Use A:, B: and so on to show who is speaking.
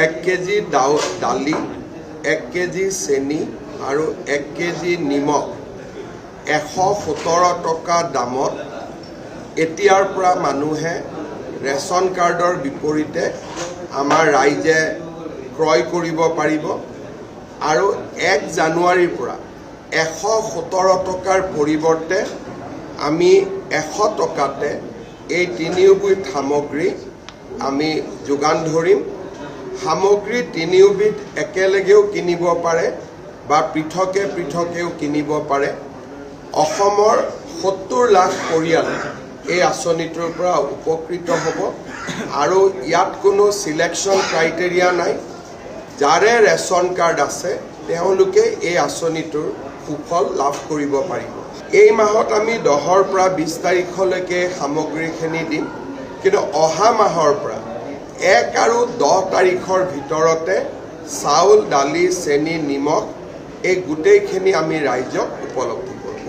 A: 1 KG দালি, 1 KG চেনি আৰু 1 কেজি নিমখ 117 টকা দামত এতিয়াৰ পৰা মানুহে ৰেচন কাৰ্ডৰ বিপৰীতে আমাৰ ৰাইজে ক্ৰয় কৰিব পাৰিব আৰু 1 জানুৱাৰীৰ পৰা 117 টকাৰ পৰিৱৰ্তে আমি 100 টকাতে এই তিনিওবিধ সামগ্ৰী আমি যোগান ধৰিম। সামগ্ৰী তিনিওবিধ একেলগেও কিনিব পাৰে বা পৃথকে পৃথকেও কিনিব পাৰে। অসমৰ 70 লাখ পৰিয়াল এই আঁচনিটোৰ পৰা উপকৃত হ'ব আৰু ইয়াত কোনো সিলেকশ্যন ক্ৰাইটেৰিয়া নাই। যাৰে ৰেচন কাৰ্ড আছে তেওঁলোকে এই আঁচনিটোৰ সুফল লাভ কৰিব পাৰিব। এই মাহত আমি 10ৰ পৰা 20 তাৰিখলৈকে সামগ্ৰীখিনি দিম, কিন্তু অহা মাহৰ পৰা 1 আৰু 10 তাৰিখৰ ভিতৰতে চাউল, দালি, চেনি, নিমখ এই গোটেইখিনি আমি ৰাইজক উপলব্ধ কৰিম।